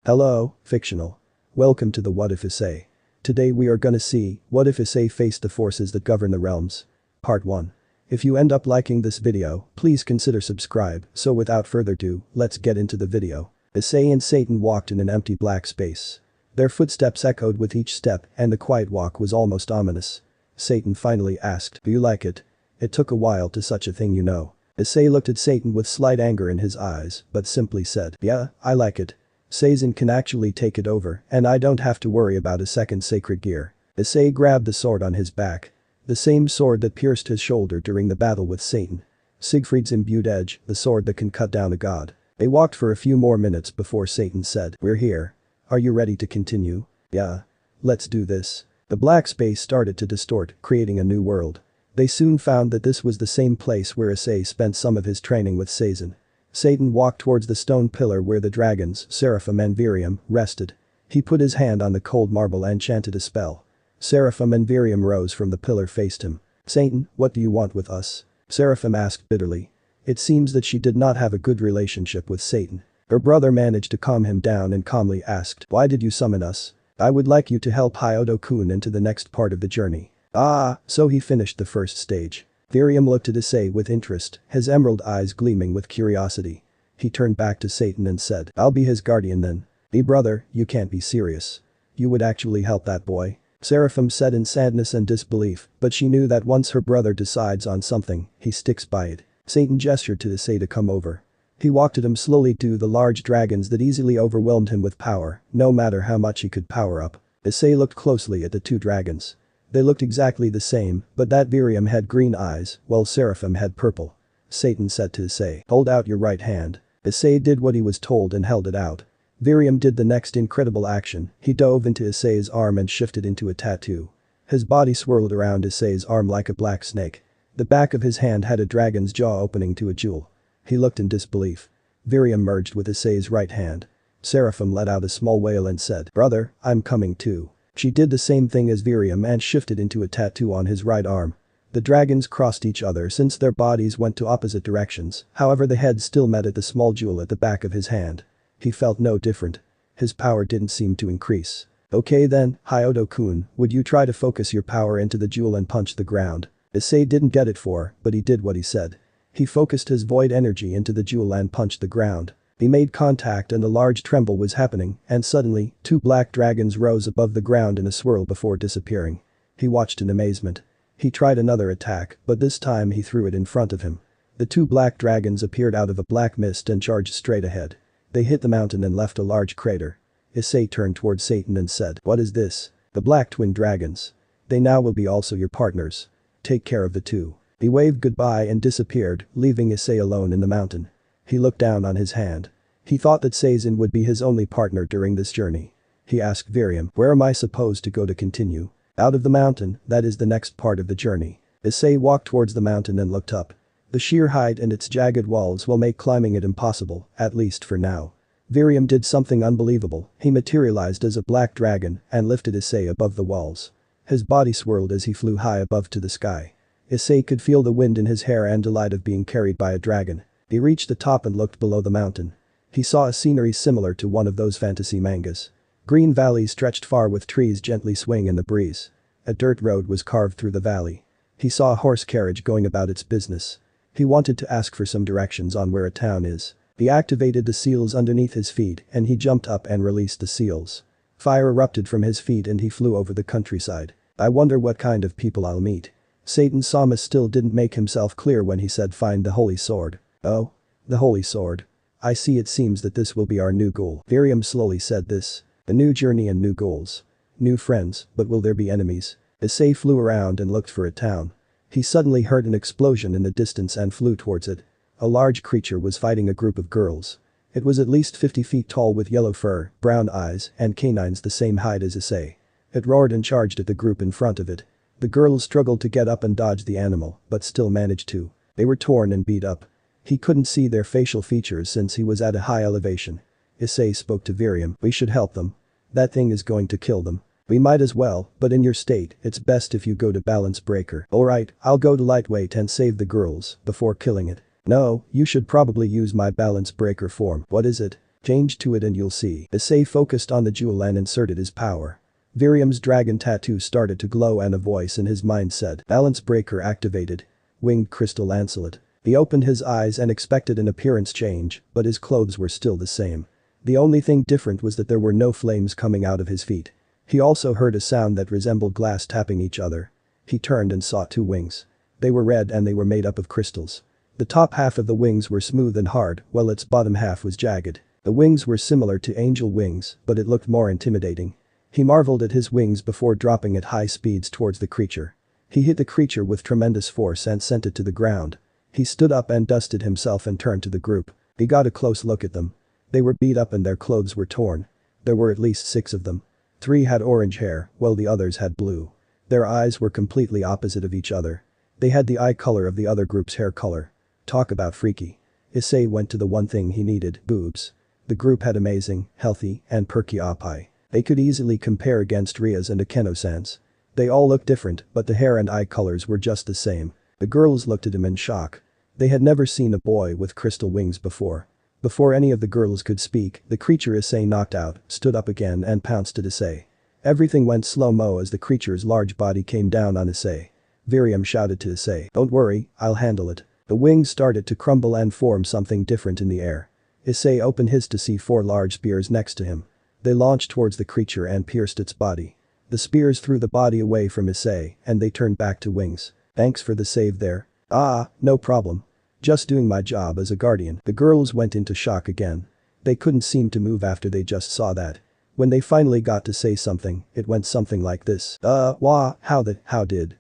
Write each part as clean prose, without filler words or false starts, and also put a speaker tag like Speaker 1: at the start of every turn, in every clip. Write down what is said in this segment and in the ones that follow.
Speaker 1: Hello, fictional. Welcome to the What If Essay. Today we are gonna see, what if Issei faced the forces that govern the realms? Part 1. If you end up liking this video, please consider subscribe, so without further ado, let's get into the video. Issei and Satan walked in an empty black space. Their footsteps echoed with each step and the quiet walk was almost ominous. Satan finally asked, "Do you like it? It took a while to such a thing, you know." Issei looked at Satan with slight anger in his eyes, but simply said, "Yeah, I like it. Satan can actually take it over, and I don't have to worry about a second sacred gear." Issei grabbed the sword on his back. The same sword that pierced his shoulder during the battle with Satan. Siegfried's imbued edge, the sword that can cut down a god. They walked for a few more minutes before Satan said, "We're here. Are you ready to continue?" "Yeah. Let's do this." The black space started to distort, creating a new world. They soon found that this was the same place where Issei spent some of his training with Satan. Satan walked towards the stone pillar where the dragons, Seraphim and Virium, rested. He put his hand on the cold marble and chanted a spell. Seraphim and Virium rose from the pillar faced him. "Satan, what do you want with us?" Seraphim asked bitterly. It seems that she did not have a good relationship with Satan. Her brother managed to calm him down and calmly asked, "Why did you summon us?" "I would like you to help Hyoudou into the next part of the journey." "Ah, so he finished the first stage." Virium looked at Issei with interest, his emerald eyes gleaming with curiosity. He turned back to Satan and said, "I'll be his guardian then." Brother, you can't be serious. You would actually help that boy?" Seraphim said in sadness and disbelief, but she knew that once her brother decides on something, he sticks by it. Satan gestured to Issei to come over. He walked at him slowly to the large dragons that easily overwhelmed him with power, no matter how much he could power up. Issei looked closely at the two dragons. They looked exactly the same, but that Virium had green eyes, while Seraphim had purple. Satan said to Issei, "Hold out your right hand." Issei did what he was told and held it out. Virium did the next incredible action, he dove into Issei's arm and shifted into a tattoo. His body swirled around Issei's arm like a black snake. The back of his hand had a dragon's jaw opening to a jewel. He looked in disbelief. Virium merged with Issei's right hand. Seraphim let out a small wail and said, "Brother, I'm coming too." She did the same thing as Virium and shifted into a tattoo on his right arm. The dragons crossed each other since their bodies went to opposite directions, however the head still met at the small jewel at the back of his hand. He felt no different. His power didn't seem to increase. "Okay then, Hyoudou, would you try to focus your power into the jewel and punch the ground?" Issei didn't get it but he did what he said. He focused his void energy into the jewel and punched the ground. He made contact and a large tremble was happening, and suddenly, two black dragons rose above the ground in a swirl before disappearing. He watched in amazement. He tried another attack, but this time he threw it in front of him. The two black dragons appeared out of a black mist and charged straight ahead. They hit the mountain and left a large crater. Issei turned towards Satan and said, "What is this?" "The black twin dragons. They now will be also your partners. Take care of the two." He waved goodbye and disappeared, leaving Issei alone in the mountain. He looked down on his hand. He thought that Satan would be his only partner during this journey. He asked Virium, "Where am I supposed to go to continue?" "Out of the mountain, that is the next part of the journey." Issei walked towards the mountain and looked up. The sheer height and its jagged walls will make climbing it impossible, at least for now. Virium did something unbelievable, he materialized as a black dragon and lifted Issei above the walls. His body swirled as he flew high above to the sky. Issei could feel the wind in his hair and delight of being carried by a dragon. He reached the top and looked below the mountain. He saw a scenery similar to one of those fantasy mangas. Green valleys stretched far with trees gently swaying in the breeze. A dirt road was carved through the valley. He saw a horse carriage going about its business. He wanted to ask for some directions on where a town is. He activated the seals underneath his feet and he jumped up and released the seals. Fire erupted from his feet and he flew over the countryside. "I wonder what kind of people I'll meet." Satan Samus still didn't make himself clear when he said, "Find the holy sword." "Oh? The holy sword. I see, it seems that this will be our new goal." Virium slowly said this. "A new journey and new goals. New friends, but will there be enemies?" Issei flew around and looked for a town. He suddenly heard an explosion in the distance and flew towards it. A large creature was fighting a group of girls. It was at least 50 feet tall with yellow fur, brown eyes, and canines the same height as Issei. It roared and charged at the group in front of it. The girls struggled to get up and dodge the animal, but still managed to. They were torn and beat up. He couldn't see their facial features since he was at a high elevation. Issei spoke to Virium, "We should help them. That thing is going to kill them." "We might as well, but in your state, it's best if you go to balance breaker." "Alright, I'll go to lightweight and save the girls, before killing it." "No, you should probably use my balance breaker form." "What is it?" Change to it and you'll see. Issei focused on the jewel and inserted his power. Virium's dragon tattoo started to glow and a voice in his mind said, balance breaker activated. Winged crystal lancelet. He opened his eyes and expected an appearance change, but his clothes were still the same. The only thing different was that there were no flames coming out of his feet. He also heard a sound that resembled glass tapping each other. He turned and saw two wings. They were red and they were made up of crystals. The top half of the wings were smooth and hard, while its bottom half was jagged. The wings were similar to angel wings, but it looked more intimidating. He marveled at his wings before dropping at high speeds towards the creature. He hit the creature with tremendous force and sent it to the ground. He stood up and dusted himself and turned to the group. He got a close look at them. They were beat up and their clothes were torn. There were at least 6 of them. 3 had orange hair, while the others had blue. Their eyes were completely opposite of each other. They had the eye color of the other group's hair color. Talk about freaky. Issei went to the one thing he needed, boobs. The group had amazing, healthy, and perky oppi. They could easily compare against Ria's and Akeno-san's. They all looked different, but the hair and eye colors were just the same. The girls looked at him in shock. They had never seen a boy with crystal wings before. Before any of the girls could speak, the creature Issei knocked out, stood up again and pounced at Issei. Everything went slow-mo as the creature's large body came down on Issei. Virium shouted to Issei, don't worry, I'll handle it. The wings started to crumble and form something different in the air. Issei opened his to see 4 large spears next to him. They launched towards the creature and pierced its body. The spears threw the body away from Issei and they turned back to wings. Thanks for the save there. Ah, no problem. Just doing my job as a guardian. The girls went into shock again. They couldn't seem to move after they just saw that. When they finally got to say something, it went something like this. How did,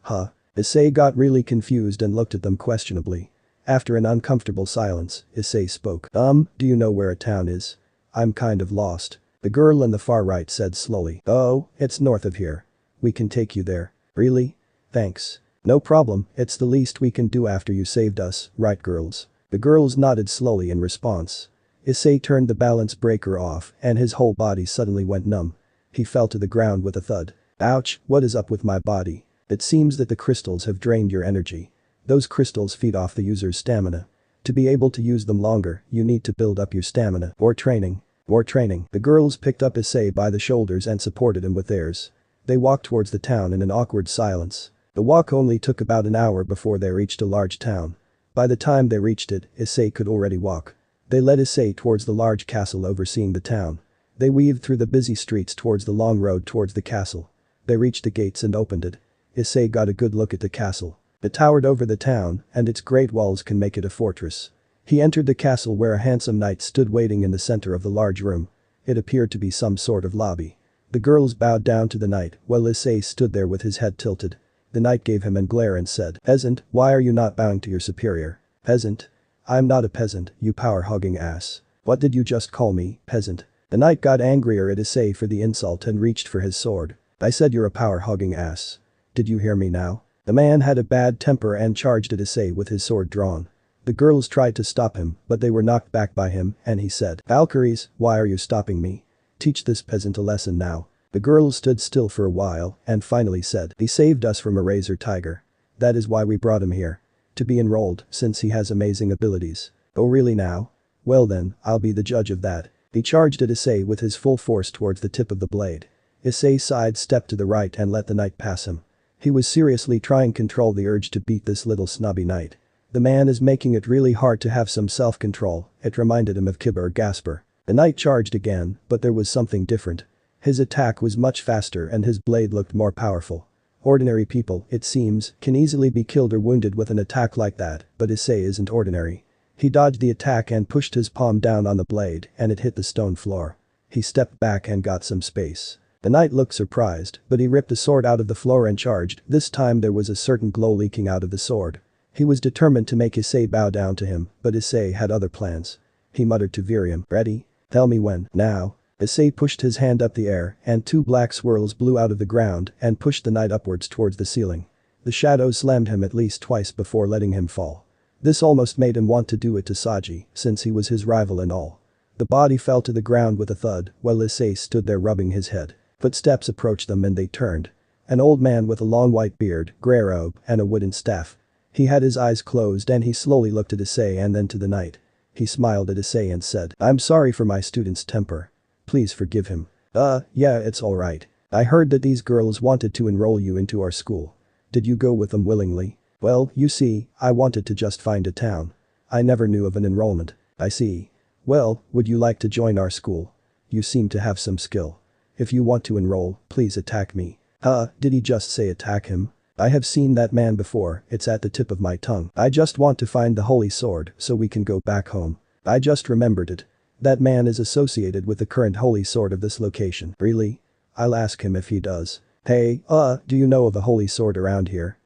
Speaker 1: Issei got really confused and looked at them questionably. After an uncomfortable silence, Issei spoke. Do you know where a town is? I'm kind of lost. The girl in the far right said slowly. Oh, it's north of here. We can take you there. Really? Thanks. No problem, it's the least we can do after you saved us, right girls? The girls nodded slowly in response. Issei turned the balance breaker off and his whole body suddenly went numb. He fell to the ground with a thud. Ouch, what is up with my body? It seems that the crystals have drained your energy. Those crystals feed off the user's stamina. To be able to use them longer, you need to build up your stamina. Or training. The girls picked up Issei by the shoulders and supported him with theirs. They walked towards the town in an awkward silence. The walk only took about an hour before they reached a large town. By the time they reached it, Issei could already walk. They led Issei towards the large castle overseeing the town. They weaved through the busy streets towards the long road towards the castle. They reached the gates and opened it. Issei got a good look at the castle. It towered over the town, and its great walls can make it a fortress. He entered the castle where a handsome knight stood waiting in the center of the large room. It appeared to be some sort of lobby. The girls bowed down to the knight while Issei stood there with his head tilted. The knight gave him a glare and said, Peasant, why are you not bowing to your superior? Peasant? I'm not a peasant, you power-hogging ass. What did you just call me, peasant? The knight got angrier at Issei for the insult and reached for his sword. I said you're a power-hogging ass. Did you hear me now? The man had a bad temper and charged at Issei with his sword drawn. The girls tried to stop him, but they were knocked back by him, and he said, Valkyries, why are you stopping me? Teach this peasant a lesson now. The girls stood still for a while, and finally said, he saved us from a razor tiger. That is why we brought him here. To be enrolled, since he has amazing abilities. Oh really now? Well then, I'll be the judge of that. He charged at Issei with his full force towards the tip of the blade. Issei sidestepped to the right and let the knight pass him. He was seriously trying to control the urge to beat this little snobby knight. The man is making it really hard to have some self-control, it reminded him of Kibba or Gasper. The knight charged again, but there was something different. His attack was much faster and his blade looked more powerful. Ordinary people, it seems, can easily be killed or wounded with an attack like that, but Issei isn't ordinary. He dodged the attack and pushed his palm down on the blade and it hit the stone floor. He stepped back and got some space. The knight looked surprised, but he ripped the sword out of the floor and charged. This time there was a certain glow leaking out of the sword. He was determined to make Issei bow down to him, but Issei had other plans. He muttered to Virium, ready? Tell me when. Now. Issei pushed his hand up the air and 2 black swirls blew out of the ground and pushed the knight upwards towards the ceiling. The shadows slammed him at least twice before letting him fall. This almost made him want to do it to Saji, since he was his rival and all. The body fell to the ground with a thud while Issei stood there rubbing his head. Footsteps approached them and they turned. An old man with a long white beard, grey robe, and a wooden staff. He had his eyes closed and he slowly looked at Issei and then to the knight. He smiled at Issei and said, "I'm sorry for my student's temper. Please forgive him." Yeah, it's alright. I heard that these girls wanted to enroll you into our school. Did you go with them willingly? Well, you see, I wanted to just find a town. I never knew of an enrollment. I see. Well, would you like to join our school? You seem to have some skill. If you want to enroll, please attack me. Did he just say attack him? I have seen that man before, it's at the tip of my tongue. I just want to find the holy sword so we can go back home. I just remembered it. That man is associated with the current holy sword of this location. Really? I'll ask him if he does. Hey, do you know of a holy sword around here?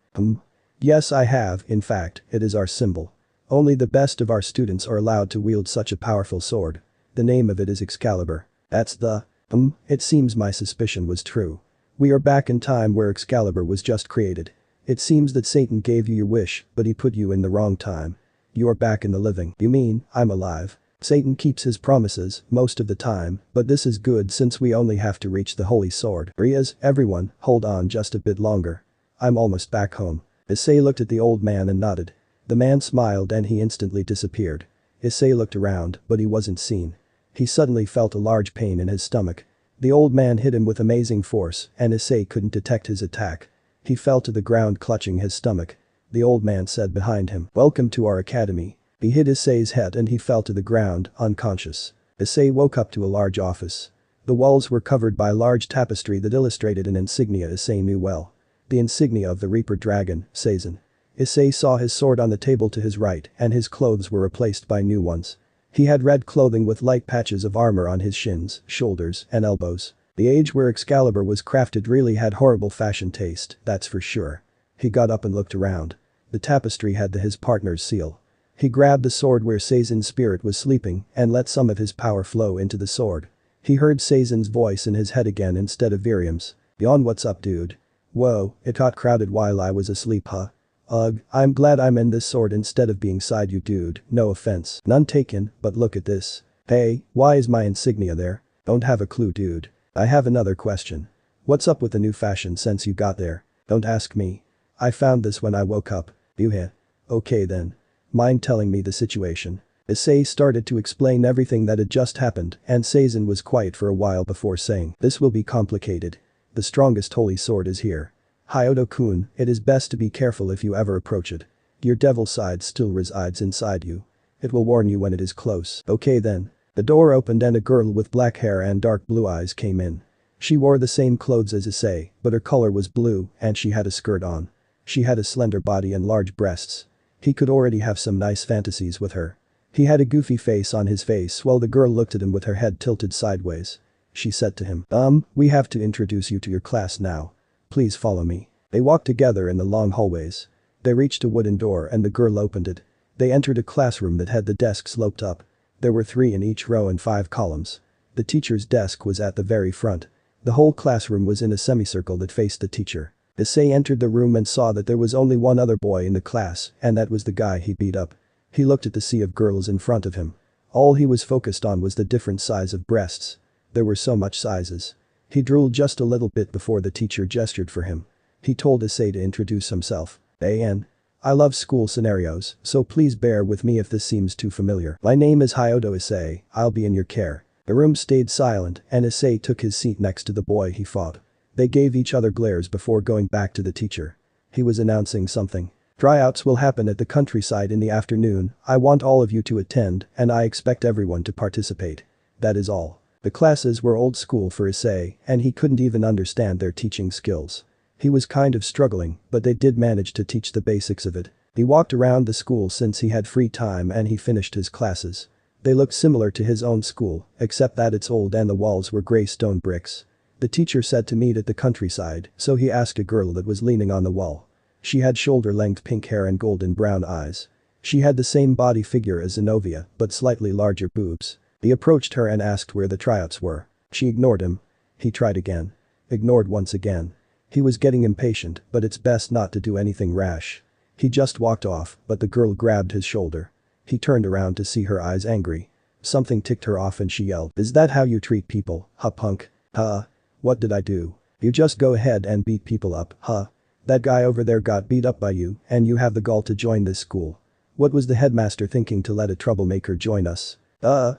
Speaker 1: Yes, I have, in fact, it is our symbol. Only the best of our students are allowed to wield such a powerful sword. The name of it is Excalibur. That's the… It seems my suspicion was true. We are back in time where Excalibur was just created. It seems that Satan gave you your wish, but he put you in the wrong time. You are back in the living. You mean, I'm alive? Satan keeps his promises, most of the time, but this is good since we only have to reach the holy sword. Riaz, everyone, hold on just a bit longer. I'm almost back home. Issei looked at the old man and nodded. The man smiled and he instantly disappeared. Issei looked around, but he wasn't seen. He suddenly felt a large pain in his stomach. The old man hit him with amazing force, and Issei couldn't detect his attack. He fell to the ground clutching his stomach. The old man said behind him, "Welcome to our academy." He hit Issei's head and he fell to the ground, unconscious. Issei woke up to a large office. The walls were covered by large tapestry that illustrated an insignia Issei knew well. The insignia of the Reaper Dragon, Seizen. Issei saw his sword on the table to his right and his clothes were replaced by new ones. He had red clothing with light patches of armor on his shins, shoulders, and elbows. The age where Excalibur was crafted really had horrible fashion taste, that's for sure. He got up and looked around. The tapestry had his partner's seal. He grabbed the sword where Seizen's spirit was sleeping and let some of his power flow into the sword. He heard Seizen's voice in his head again instead of Viriam's. "Yon, what's up, dude? Whoa, it got crowded while I was asleep, huh? Ugh, I'm glad I'm in this sword instead of being side you, dude, no offense. None taken, but look at this. Hey, why is my insignia there? Don't have a clue, dude. I have another question. What's up with the new fashion since you got there? Don't ask me. I found this when I woke up. You heh? Okay then. Mind telling me the situation?" Issei started to explain everything that had just happened and Seizen was quiet for a while before saying, "This will be complicated. The strongest holy sword is here. Hyoudou-kun, it is best to be careful if you ever approach it. Your devil side still resides inside you. It will warn you when it is close." Okay then. The door opened and a girl with black hair and dark blue eyes came in. She wore the same clothes as Issei, but her color was blue and she had a skirt on. She had a slender body and large breasts. He could already have some nice fantasies with her. He had a goofy face on his face while the girl looked at him with her head tilted sideways. She said to him, we have to introduce you to your class now. Please follow me." They walked together in the long hallways. They reached a wooden door and the girl opened it. They entered a classroom that had the desks sloped up. There were 3 in each row and 5 columns. The teacher's desk was at the very front. The whole classroom was in a semicircle that faced the teacher. Issei entered the room and saw that there was only one other boy in the class and that was the guy he beat up. He looked at the sea of girls in front of him. All he was focused on was the different size of breasts. There were so much sizes. He drooled just a little bit before the teacher gestured for him. He told Issei to introduce himself. I love school scenarios, so please bear with me if this seems too familiar. My name is Hyoudou Issei, I'll be in your care." The room stayed silent and Issei took his seat next to the boy he fought. They gave each other glares before going back to the teacher. He was announcing something. "Tryouts will happen at the countryside in the afternoon. I want all of you to attend and I expect everyone to participate. That is all." The classes were old school for Issei and he couldn't even understand their teaching skills. He was kind of struggling, but they did manage to teach the basics of it. He walked around the school since he had free time and he finished his classes. They looked similar to his own school, except that it's old and the walls were gray stone bricks. The teacher said to meet at the countryside, so he asked a girl that was leaning on the wall. She had shoulder-length pink hair and golden brown eyes. She had the same body figure as Zenobia, but slightly larger boobs. He approached her and asked where the tryouts were. She ignored him. He tried again. Ignored once again. He was getting impatient, but it's best not to do anything rash. He just walked off, but the girl grabbed his shoulder. He turned around to see her eyes angry. Something ticked her off and she yelled, "Is that how you treat people, huh punk? Huh? What did I do? You just go ahead and beat people up, huh? That guy over there got beat up by you and you have the gall to join this school. What was the headmaster thinking to let a troublemaker join us?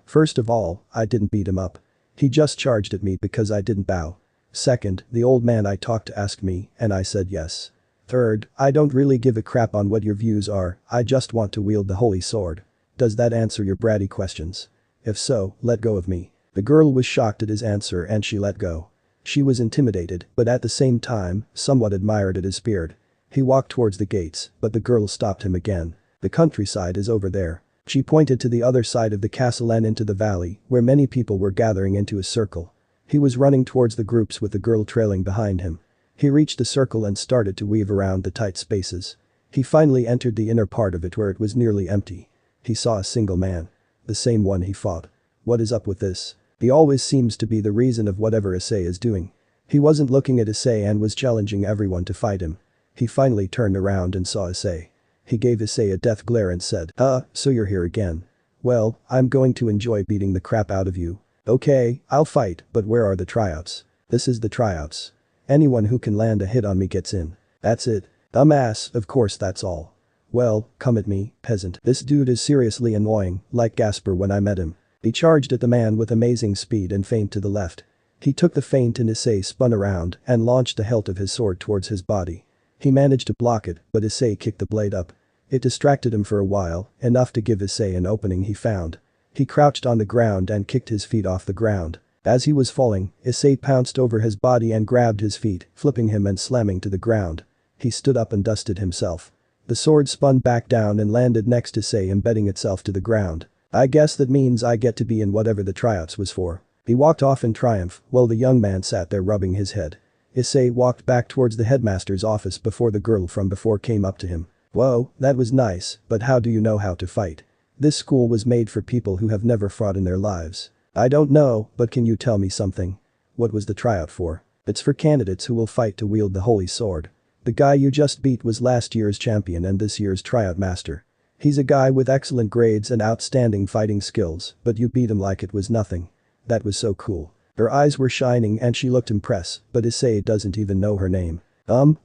Speaker 1: First of all, I didn't beat him up. He just charged at me because I didn't bow. Second, the old man I talked to asked me, and I said yes. Third, I don't really give a crap on what your views are, I just want to wield the holy sword. Does that answer your bratty questions? If so, let go of me. The girl was shocked at his answer and she let go. She was intimidated, but at the same time, somewhat admired at his spirit. He walked towards the gates, but the girl stopped him again. The countryside is over there. She pointed to the other side of the castle and into the valley, where many people were gathering into a circle. He was running towards the groups with the girl trailing behind him. He reached the circle and started to weave around the tight spaces. He finally entered the inner part of it where it was nearly empty. He saw a single man. The same one he fought. What is up with this? He always seems to be the reason of whatever Issei is doing. He wasn't looking at Issei and was challenging everyone to fight him. He finally turned around and saw Issei. He gave Issei a death glare and said, so you're here again. Well, I'm going to enjoy beating the crap out of you. Okay, I'll fight, but where are the tryouts? This is the tryouts. Anyone who can land a hit on me gets in. That's it. Dumbass, of course that's all. Well, come at me, peasant. This dude is seriously annoying, like Gasper when I met him. He charged at the man with amazing speed and feigned to the left. He took the feint and Issei spun around and launched the hilt of his sword towards his body. He managed to block it, but Issei kicked the blade up. It distracted him for a while, enough to give Issei an opening he found. He crouched on the ground and kicked his feet off the ground. As he was falling, Issei pounced over his body and grabbed his feet, flipping him and slamming to the ground. He stood up and dusted himself. The sword spun back down and landed next to Issei, embedding itself to the ground. I guess that means I get to be in whatever the tryouts was for. He walked off in triumph while the young man sat there rubbing his head. Issei walked back towards the headmaster's office before the girl from before came up to him. Whoa, that was nice, but how do you know how to fight? This school was made for people who have never fought in their lives. I don't know, but can you tell me something? What was the tryout for? It's for candidates who will fight to wield the holy sword. The guy you just beat was last year's champion and this year's tryout master. He's a guy with excellent grades and outstanding fighting skills, but you beat him like it was nothing. That was so cool. Her eyes were shining and she looked impressed, but Issei doesn't even know her name.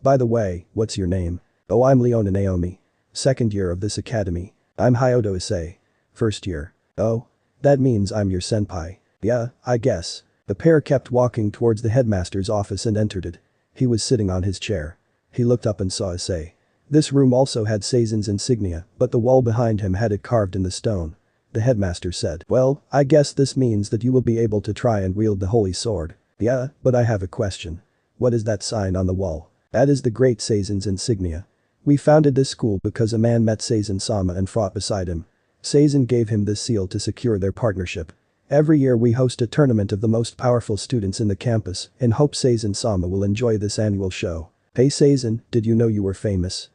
Speaker 1: By the way, what's your name? Oh, I'm Leona Naomi. Second year of this academy. I'm Hyoudou Issei. First year. Oh? That means I'm your senpai. Yeah, I guess. The pair kept walking towards the headmaster's office and entered it. He was sitting on his chair. He looked up and saw Issei. This room also had Seizen's insignia, but the wall behind him had it carved in the stone. The headmaster said, well, I guess this means that you will be able to try and wield the holy sword. Yeah, but I have a question. What is that sign on the wall? That is the great Seizen's insignia. We founded this school because a man met Seizen-sama and fought beside him. Seizen gave him this seal to secure their partnership. Every year we host a tournament of the most powerful students in the campus in hope Seizen-sama will enjoy this annual show. Hey Seizen, did you know you were famous?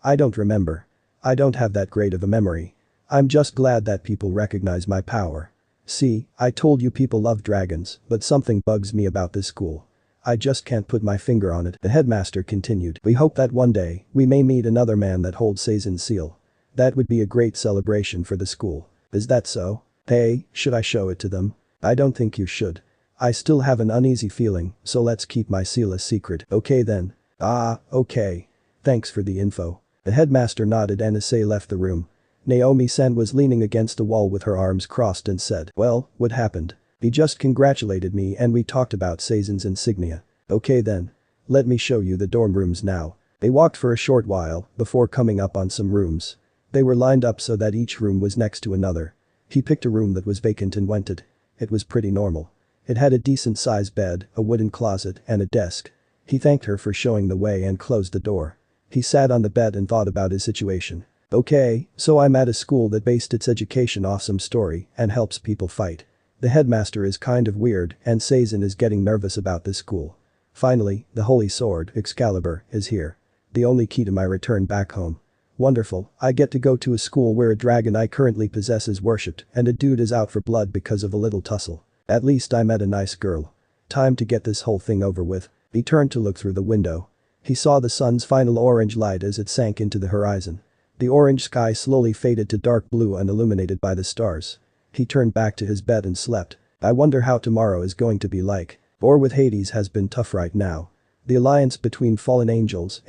Speaker 1: I don't remember. I don't have that great of a memory. I'm just glad that people recognize my power. See, I told you people love dragons, but something bugs me about this school. I just can't put my finger on it. The headmaster continued. We hope that one day, we may meet another man that holds Seizen's seal. That would be a great celebration for the school. Is that so? Hey, should I show it to them? I don't think you should. I still have an uneasy feeling, so let's keep my seal a secret. Okay then. Okay. Thanks for the info. The headmaster nodded and Issei left the room. Naomi-san was leaning against the wall with her arms crossed and said, well, what happened? He just congratulated me and we talked about Seizen's insignia. Okay then. Let me show you the dorm rooms now. They walked for a short while before coming up on some rooms. They were lined up so that each room was next to another. He picked a room that was vacant and went it. It was pretty normal. It had a decent sized bed, a wooden closet and a desk. He thanked her for showing the way and closed the door. He sat on the bed and thought about his situation. Okay, so I'm at a school that based its education off some story and helps people fight. The headmaster is kind of weird and Seizen is getting nervous about this school. Finally, the holy sword, Excalibur, is here. The only key to my return back home. Wonderful, I get to go to a school where a dragon I currently possess is worshipped and a dude is out for blood because of a little tussle. At least I met a nice girl. Time to get this whole thing over with. He turned to look through the window. He saw the sun's final orange light as it sank into the horizon. The orange sky slowly faded to dark blue and illuminated by the stars. He turned back to his bed and slept. I wonder how tomorrow is going to be like. War with Hades has been tough right now. The alliance between fallen angels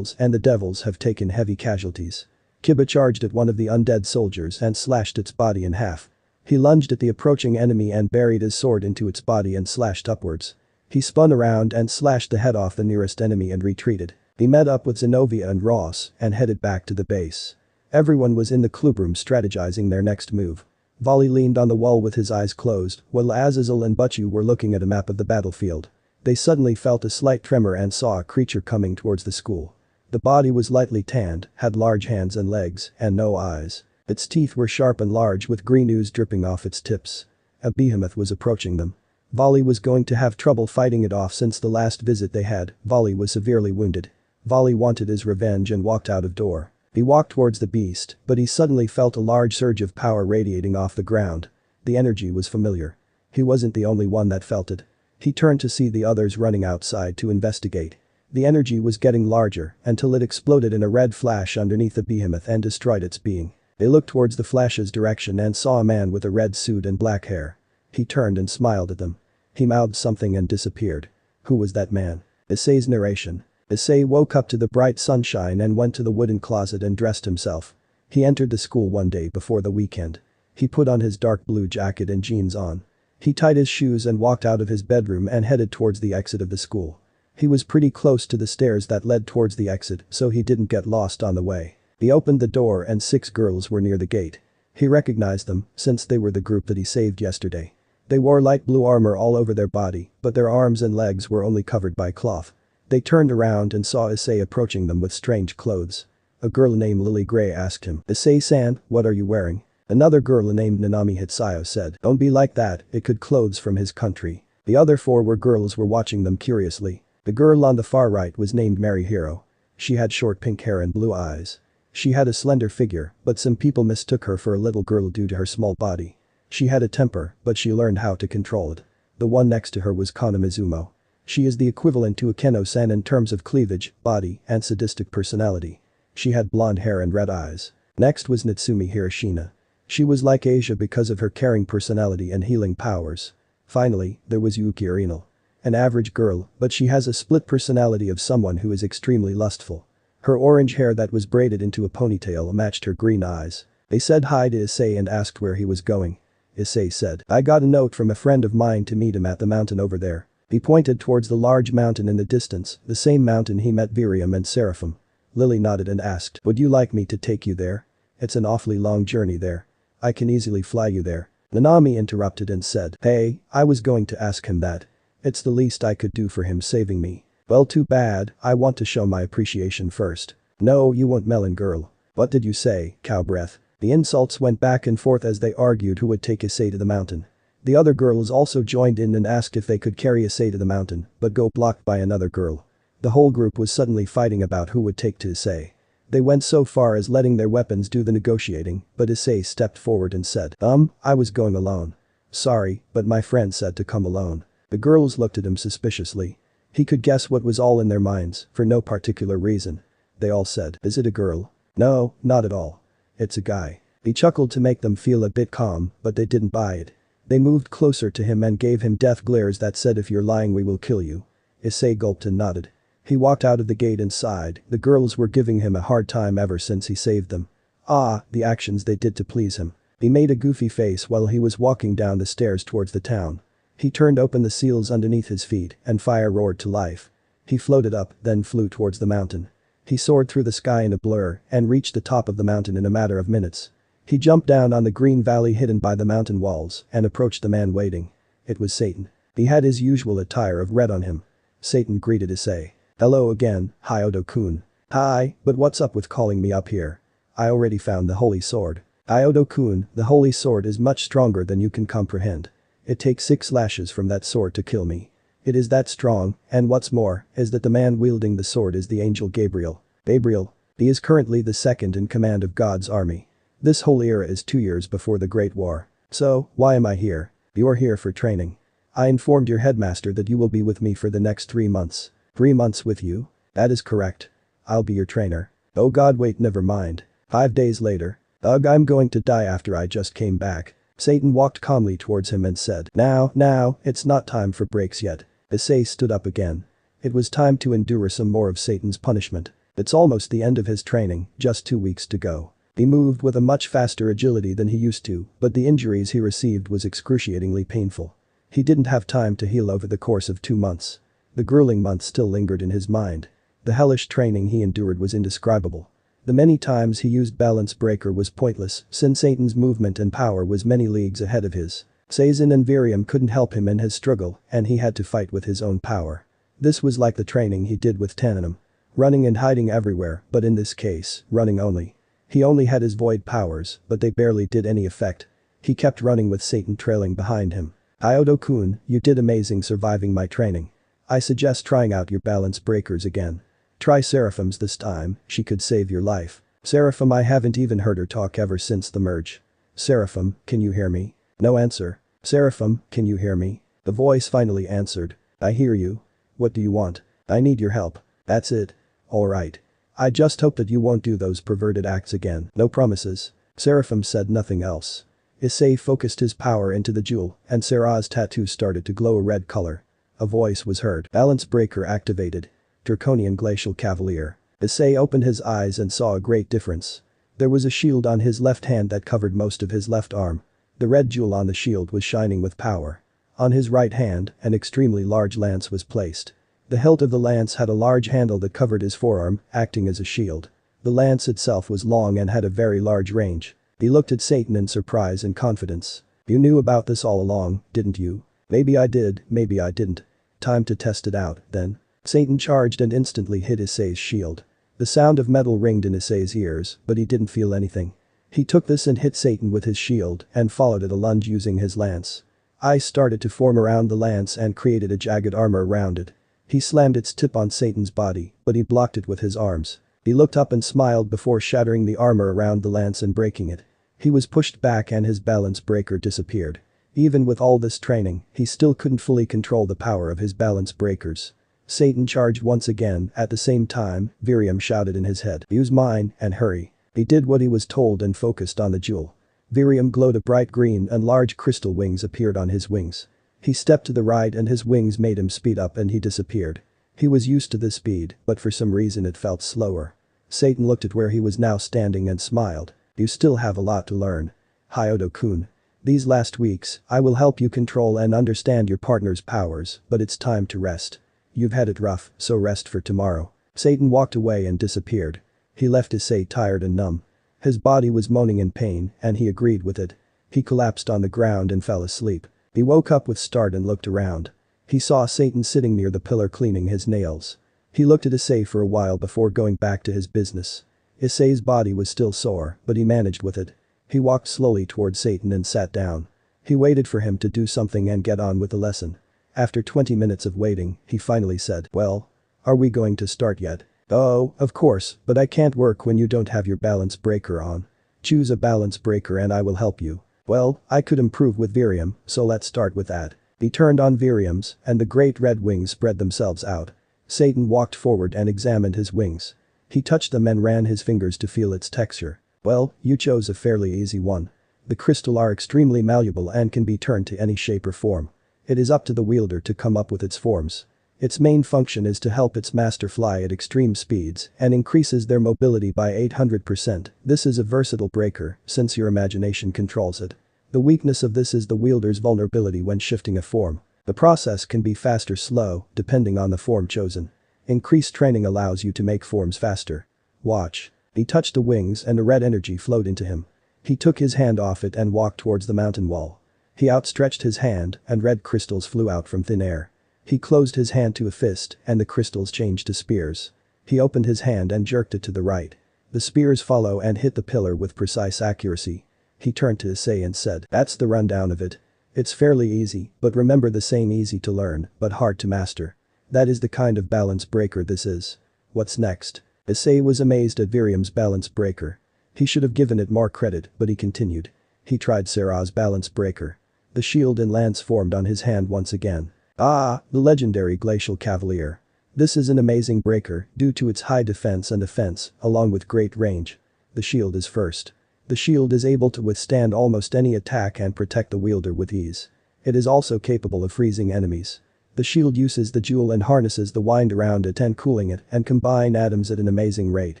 Speaker 1: and the devils have taken heavy casualties. Kiba charged at one of the undead soldiers and slashed its body in half. He lunged at the approaching enemy and buried his sword into its body and slashed upwards. He spun around and slashed the head off the nearest enemy and retreated. He met up with Zenobia and Ross and headed back to the base. Everyone was in the clubroom strategizing their next move. Volley leaned on the wall with his eyes closed, while Azazel and Butchu were looking at a map of the battlefield. They suddenly felt a slight tremor and saw a creature coming towards the school. The body was lightly tanned, had large hands and legs, and no eyes. Its teeth were sharp and large with green ooze dripping off its tips. A behemoth was approaching them. Volley was going to have trouble fighting it off since the last visit they had. Volley was severely wounded. Volley wanted his revenge and walked out of door. He walked towards the beast, but he suddenly felt a large surge of power radiating off the ground. The energy was familiar. He wasn't the only one that felt it. He turned to see the others running outside to investigate. The energy was getting larger until it exploded in a red flash underneath the behemoth and destroyed its being. They looked towards the flash's direction and saw a man with a red suit and black hair. He turned and smiled at them. He mouthed something and disappeared. Who was that man? Issei's narration. Issei woke up to the bright sunshine and went to the wooden closet and dressed himself. He entered the school one day before the weekend. He put on his dark blue jacket and jeans on. He tied his shoes and walked out of his bedroom and headed towards the exit of the school. He was pretty close to the stairs that led towards the exit, so he didn't get lost on the way. He opened the door and 6 girls were near the gate. He recognized them, since they were the group that he saved yesterday. They wore light blue armor all over their body, but their arms and legs were only covered by cloth. They turned around and saw Issei approaching them with strange clothes. A girl named Lily Gray asked him, "Issei-san, what are you wearing?" Another girl named Nanami Hitsuyo said, "Don't be like that, it could clothes from his country." The other 4 girls were watching them curiously. The girl on the far right was named Mary Hero. She had short pink hair and blue eyes. She had a slender figure, but some people mistook her for a little girl due to her small body. She had a temper, but she learned how to control it. The one next to her was Kana Mizumo. She is the equivalent to Akeno-san in terms of cleavage, body, and sadistic personality. She had blonde hair and red eyes. Next was Natsumi Hiroshina. She was like Asia because of her caring personality and healing powers. Finally, there was Yuki Urinal. An average girl, but she has a split personality of someone who is extremely lustful. Her orange hair that was braided into a ponytail matched her green eyes. They said hi to Issei and asked where he was going. Issei said, "I got a note from a friend of mine to meet him at the mountain over there." He pointed towards the large mountain in the distance, the same mountain he met Virium and Seraphim. Lily nodded and asked, "Would you like me to take you there? It's an awfully long journey there. I can easily fly you there." Nanami interrupted and said, "Hey, I was going to ask him that. It's the least I could do for him saving me." "Well, too bad, I want to show my appreciation first." "No, you won't, melon girl." "What did you say, cow breath?" The insults went back and forth as they argued who would take Issei to the mountain. The other girls also joined in and asked if they could carry Issei to the mountain, but got blocked by another girl. The whole group was suddenly fighting about who would take to Issei. They went so far as letting their weapons do the negotiating, but Issei stepped forward and said, I was going alone." "Sorry, but my friend said to come alone." The girls looked at him suspiciously. He could guess what was all in their minds, for no particular reason. They all said, "Is it a girl?" "No, not at all. It's a guy." He chuckled to make them feel a bit calm, but they didn't buy it. They moved closer to him and gave him death glares that said, "If you're lying we will kill you." Issei gulped and nodded. He walked out of the gate and sighed. The girls were giving him a hard time ever since he saved them. The actions they did to please him. He made a goofy face while he was walking down the stairs towards the town. He turned open the seals underneath his feet and fire roared to life. He floated up, then flew towards the mountain. He soared through the sky in a blur and reached the top of the mountain in a matter of minutes. He jumped down on the green valley hidden by the mountain walls and approached the man waiting. It was Satan. He had his usual attire of red on him. Satan greeted Issei. "Hello again, Hyoudou-kun." "Hi, but what's up with calling me up here? I already found the holy sword." "Hyoudou-kun, the holy sword is much stronger than you can comprehend. It takes 6 lashes from that sword to kill me. It is that strong, and what's more, is that the man wielding the sword is the angel Gabriel. Gabriel. He is currently the second in command of God's army. This whole era is 2 years before the Great War. So, why am I here? You're here for training. I informed your headmaster that you will be with me for the next 3 months. 3 months with you? That is correct. I'll be your trainer. Oh god, wait, never mind. 5 days later. Ugh, I'm going to die after I just came back. Satan walked calmly towards him and said, Now, it's not time for breaks yet." Issei stood up again. It was time to endure some more of Satan's punishment. It's almost the end of his training, just 2 weeks to go. He moved with a much faster agility than he used to, but the injuries he received was excruciatingly painful. He didn't have time to heal over the course of 2 months. The grueling months still lingered in his mind. The hellish training he endured was indescribable. The many times he used balance breaker was pointless, since Satan's movement and power was many leagues ahead of his. Sazin and Virium couldn't help him in his struggle, and he had to fight with his own power. This was like the training he did with Tananim. Running and hiding everywhere, but in this case, running only. He only had his void powers, but they barely did any effect. He kept running with Satan trailing behind him. Hyoudou-kun, you did amazing surviving my training. I suggest trying out your balance breakers again. Try Seraphim's this time, she could save your life. Seraphim, I haven't even heard her talk ever since the merge. Seraphim, can you hear me? No answer. Seraphim, can you hear me? The voice finally answered. I hear you. What do you want? I need your help. That's it. Alright. I just hope that you won't do those perverted acts again. No promises. Seraphim said nothing else. Issei focused his power into the jewel, and Sarah's tattoo started to glow a red color. A voice was heard. Balance breaker activated. Draconian Glacial Cavalier. Issei opened his eyes and saw a great difference. There was a shield on his left hand that covered most of his left arm. The red jewel on the shield was shining with power. On his right hand, an extremely large lance was placed. The hilt of the lance had a large handle that covered his forearm, acting as a shield. The lance itself was long and had a very large range. He looked at Satan in surprise and confidence. You knew about this all along, didn't you? Maybe I did, maybe I didn't. Time to test it out, then. Satan charged and instantly hit Issei's shield. The sound of metal ringed in Issei's ears, but he didn't feel anything. He took this and hit Satan with his shield and followed it a lunge using his lance. Ice started to form around the lance and created a jagged armor around it. He slammed its tip on Satan's body, but he blocked it with his arms. He looked up and smiled before shattering the armor around the lance and breaking it. He was pushed back and his balance breaker disappeared. Even with all this training, he still couldn't fully control the power of his balance breakers. Satan charged once again. At the same time, Virium shouted in his head, "Use mine and hurry." He did what he was told and focused on the jewel. Virium glowed a bright green and large crystal wings appeared on his wings. He stepped to the right and his wings made him speed up and he disappeared. He was used to this speed, but for some reason it felt slower. Satan looked at where he was now standing and smiled. You still have a lot to learn. Hyoudou-kun. These last weeks, I will help you control and understand your partner's powers, but it's time to rest. You've had it rough, so rest for tomorrow. Satan walked away and disappeared. He left Issei tired and numb. His body was moaning in pain, and he agreed with it. He collapsed on the ground and fell asleep. He woke up with start and looked around. He saw Satan sitting near the pillar cleaning his nails. He looked at Issei for a while before going back to his business. Issei's body was still sore, but he managed with it. He walked slowly toward Satan and sat down. He waited for him to do something and get on with the lesson. After 20 minutes of waiting, he finally said, "Well, are we going to start yet?" "Oh, of course, but I can't work when you don't have your balance breaker on. Choose a balance breaker and I will help you." "Well, I could improve with Virium, so let's start with that." He turned on Virium's, and the great red wings spread themselves out. Satan walked forward and examined his wings. He touched them and ran his fingers to feel its texture. "Well, you chose a fairly easy one. The crystal are extremely malleable and can be turned to any shape or form. It is up to the wielder to come up with its forms. Its main function is to help its master fly at extreme speeds and increases their mobility by 800%. This is a versatile breaker, since your imagination controls it. The weakness of this is the wielder's vulnerability when shifting a form. The process can be fast or slow, depending on the form chosen. Increased training allows you to make forms faster. Watch." He touched the wings and a red energy flowed into him. He took his hand off it and walked towards the mountain wall. He outstretched his hand and red crystals flew out from thin air. He closed his hand to a fist and the crystals changed to spears. He opened his hand and jerked it to the right. The spears follow and hit the pillar with precise accuracy. He turned to Issei and said, "That's the rundown of it. It's fairly easy, but remember the same easy to learn, but hard to master. That is the kind of balance breaker this is. What's next?" Issei was amazed at Virium's balance breaker. He should have given it more credit, but he continued. He tried Sarah's balance breaker. The shield and lance formed on his hand once again. Ah, the legendary Glacial Cavalier. This is an amazing breaker due to its high defense and offense, along with great range. The shield is first. The shield is able to withstand almost any attack and protect the wielder with ease. It is also capable of freezing enemies. The shield uses the jewel and harnesses the wind around it and cooling it and combine atoms at an amazing rate,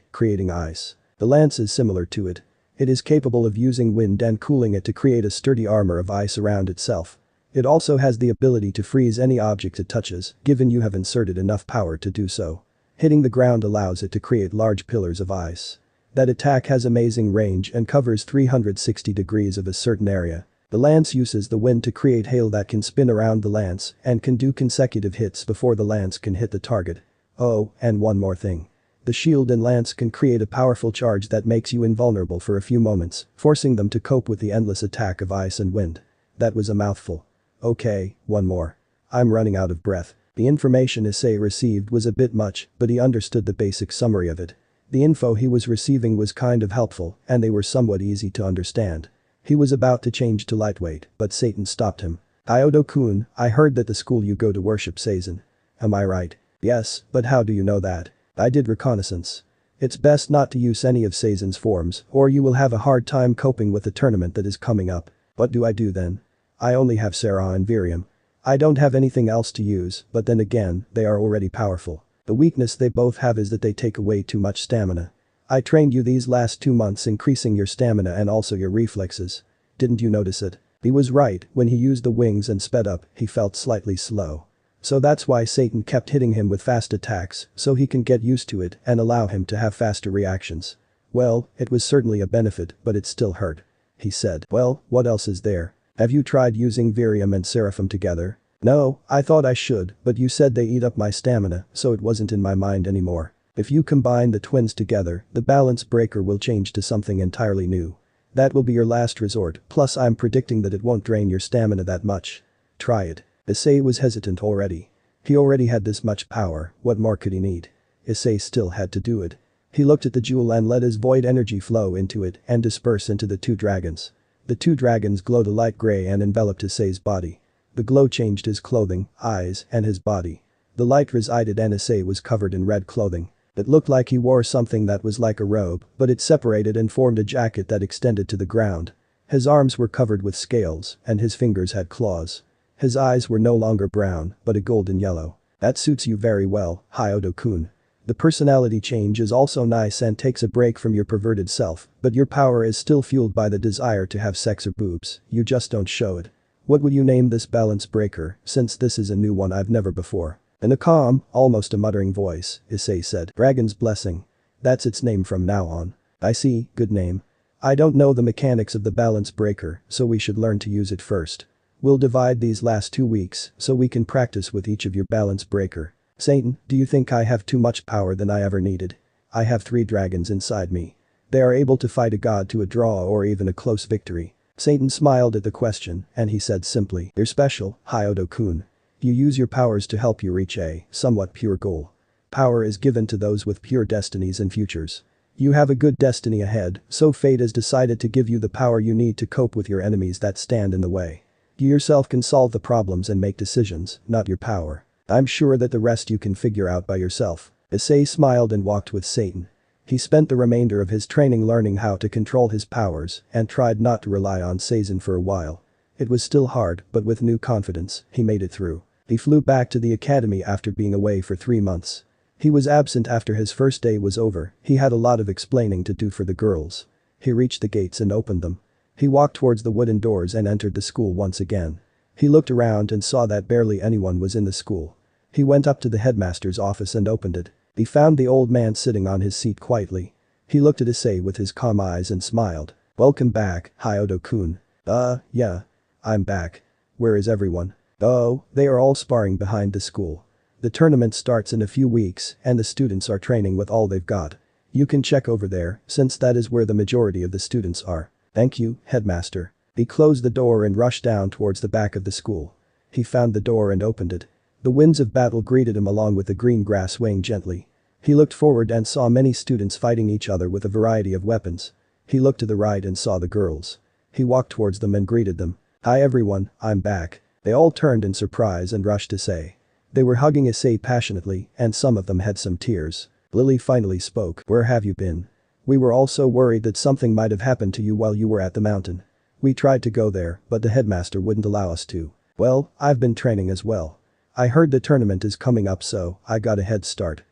Speaker 1: creating ice. The lance is similar to it. It is capable of using wind and cooling it to create a sturdy armor of ice around itself. It also has the ability to freeze any object it touches, given you have inserted enough power to do so. Hitting the ground allows it to create large pillars of ice. That attack has amazing range and covers 360 degrees of a certain area. The lance uses the wind to create hail that can spin around the lance and can do consecutive hits before the lance can hit the target. Oh, and one more thing. The shield and lance can create a powerful charge that makes you invulnerable for a few moments, forcing them to cope with the endless attack of ice and wind. That was a mouthful. Okay, one more. I'm running out of breath. The information Issei received was a bit much, but he understood the basic summary of it. The info he was receiving was kind of helpful, and they were somewhat easy to understand. He was about to change to lightweight, but Satan stopped him. Hyoudou-kun, I heard that the school you go to worship Seizen. Am I right? Yes, but how do you know that? I did reconnaissance. It's best not to use any of Seizen's forms, or you will have a hard time coping with the tournament that is coming up. What do I do then? I only have Sarah and Virium. I don't have anything else to use, but then again, they are already powerful. The weakness they both have is that they take away too much stamina. I trained you these last 2 months, increasing your stamina and also your reflexes. Didn't you notice it? He was right, when he used the wings and sped up, he felt slightly slow. So that's why Satan kept hitting him with fast attacks, so he can get used to it and allow him to have faster reactions. Well, it was certainly a benefit, but it still hurt. He said. Well, what else is there? Have you tried using Virium and Seraphim together? No, I thought I should, but you said they eat up my stamina, so it wasn't in my mind anymore. If you combine the twins together, the balance breaker will change to something entirely new. That will be your last resort, plus I'm predicting that it won't drain your stamina that much. Try it. Issei was hesitant already. He already had this much power, what more could he need? Issei still had to do it. He looked at the jewel and let his void energy flow into it and disperse into the 2 dragons. The 2 dragons glowed a light gray and enveloped Issei's body. The glow changed his clothing, eyes, and his body. The light resided and Issei was covered in red clothing. It looked like he wore something that was like a robe, but it separated and formed a jacket that extended to the ground. His arms were covered with scales, and his fingers had claws. His eyes were no longer brown, but a golden yellow. That suits you very well, Hyoudou-kun. The personality change is also nice and takes a break from your perverted self, but your power is still fueled by the desire to have sex or boobs, you just don't show it. What would you name this balance breaker, since this is a new one I've never before? In a calm, almost a muttering voice, Issei said. Dragon's Blessing. That's its name from now on. I see, good name. I don't know the mechanics of the balance breaker, so we should learn to use it first. We'll divide these last 2 weeks so we can practice with each of your balance breaker. Satan, do you think I have too much power than I ever needed? I have 3 dragons inside me. They are able to fight a god to a draw or even a close victory. Satan smiled at the question, and he said simply, you're special, Hyoudou-kun. You use your powers to help you reach a somewhat pure goal. Power is given to those with pure destinies and futures. You have a good destiny ahead, so fate has decided to give you the power you need to cope with your enemies that stand in the way. You yourself can solve the problems and make decisions, not your power. I'm sure that the rest you can figure out by yourself. Issei smiled and walked with Satan. He spent the remainder of his training learning how to control his powers and tried not to rely on Seizen for a while. It was still hard, but with new confidence, he made it through. He flew back to the academy after being away for 3 months. He was absent after his first day was over, he had a lot of explaining to do for the girls. He reached the gates and opened them. He walked towards the wooden doors and entered the school once again. He looked around and saw that barely anyone was in the school. He went up to the headmaster's office and opened it. He found the old man sitting on his seat quietly. He looked at Issei with his calm eyes and smiled. Welcome back, Hyoudou-kun. Yeah. I'm back. Where is everyone? Oh, they are all sparring behind the school. The tournament starts in a few weeks and the students are training with all they've got. You can check over there, since that is where the majority of the students are. Thank you, headmaster. He closed the door and rushed down towards the back of the school. He found the door and opened it. The winds of battle greeted him along with the green grass swaying gently. He looked forward and saw many students fighting each other with a variety of weapons. He looked to the right and saw the girls. He walked towards them and greeted them. Hi everyone, I'm back. They all turned in surprise and rushed Issei. They were hugging Issei passionately and some of them had some tears. Lily finally spoke. Where have you been? We were all so worried that something might have happened to you while you were at the mountain. We tried to go there, but the headmaster wouldn't allow us to. Well, I've been training as well. I heard the tournament is coming up so I got a head start.